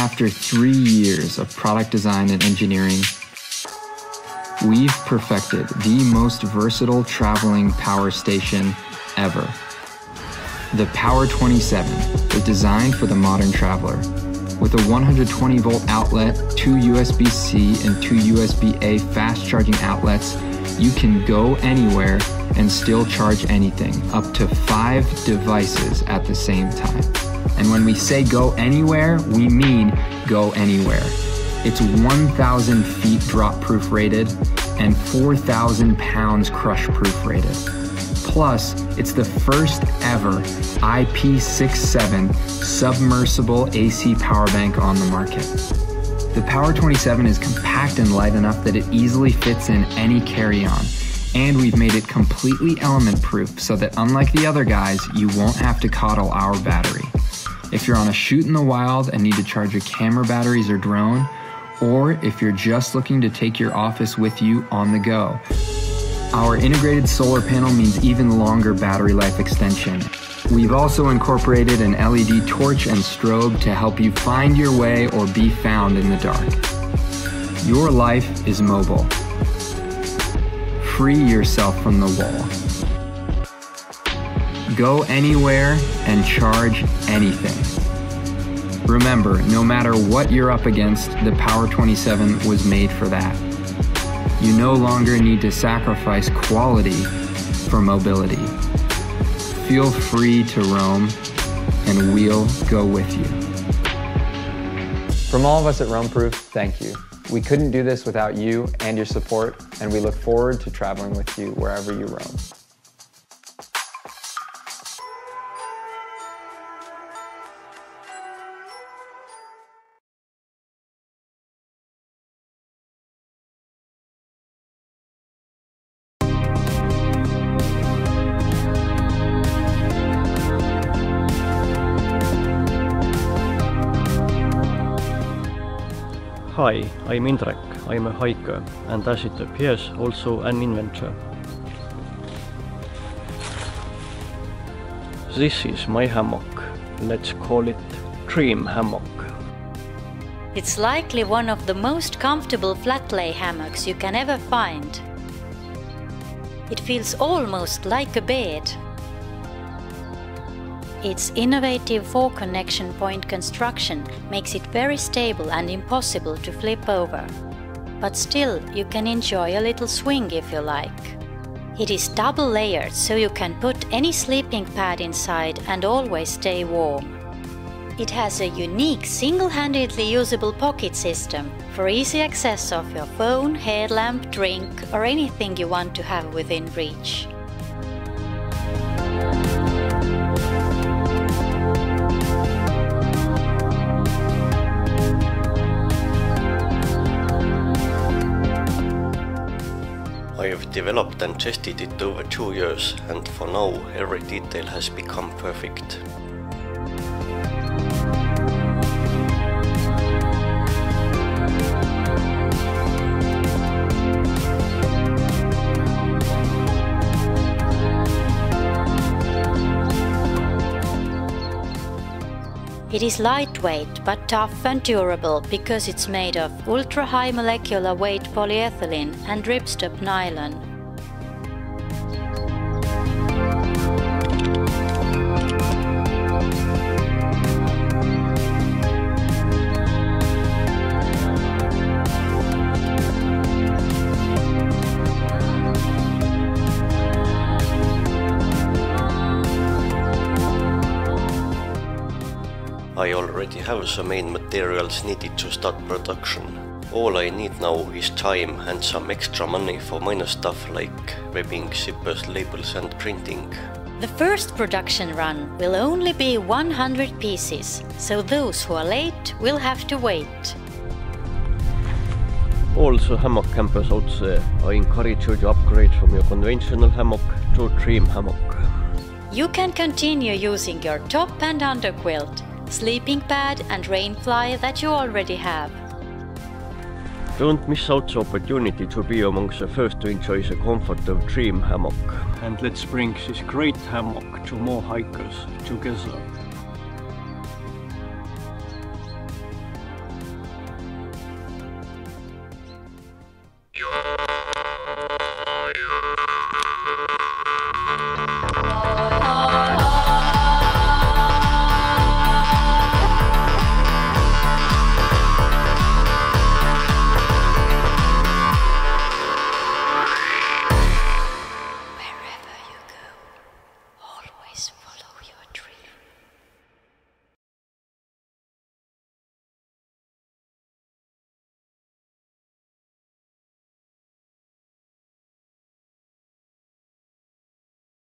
after 3 years of product design and engineering, we've perfected the most versatile traveling power station ever. The Power 27 was designed for the modern traveler. With a 120-volt outlet, 2 USB-C and 2 USB-A fast charging outlets, you can go anywhere and still charge anything, up to 5 devices at the same time. And when we say go anywhere, we mean go anywhere. It's 1,000 feet drop proof rated and 4,000 pounds crush proof rated. Plus, it's the first ever IP67 submersible AC power bank on the market. The Power 27 is compact and light enough that it easily fits in any carry-on. And we've made it completely element-proof so that unlike the other guys, you won't have to coddle our battery. If you're on a shoot in the wild and need to charge your camera batteries or drone, or if you're just looking to take your office with you on the go, our integrated solar panel means even longer battery life extension. We've also incorporated an LED torch and strobe to help you find your way or be found in the dark. Your life is mobile. Free yourself from the wall. Go anywhere and charge anything. Remember, no matter what you're up against, the Power 27 was made for that. You no longer need to sacrifice quality for mobility. Feel free to roam, and we'll go with you. From all of us at Roam Proof, thank you. We couldn't do this without you and your support, and we look forward to traveling with you wherever you roam. Hi, I'm Indrek, I'm a hiker, and as it appears, also an inventor. This is my hammock. Let's call it Treem Hammock. It's likely one of the most comfortable flat-lay hammocks you can ever find. It feels almost like a bed. Its innovative 4-connection point construction makes it very stable and impossible to flip over. But still, you can enjoy a little swing if you like. It is double layered, so you can put any sleeping pad inside and always stay warm. It has a unique single-handedly usable pocket system for easy access of your phone, headlamp, drink or anything you want to have within reach. I have developed and tested it over 2 years, and for now every detail has become perfect. It is lightweight but tough and durable because it's made of ultra-high molecular weight polyethylene and ripstop nylon. I already have the main materials needed to start production. All I need now is time and some extra money for minor stuff like webbing, zippers, labels and printing. The first production run will only be 100 pieces, so those who are late will have to wait. Also, hammock campers out there, I encourage you to upgrade from your conventional hammock to Treem Hammock. You can continue using your top and underquilt, sleeping pad and rainfly that you already have. Don't miss out the opportunity to be amongst the first to enjoy the comfort of Treem Hammock. And let's bring this great hammock to more hikers together.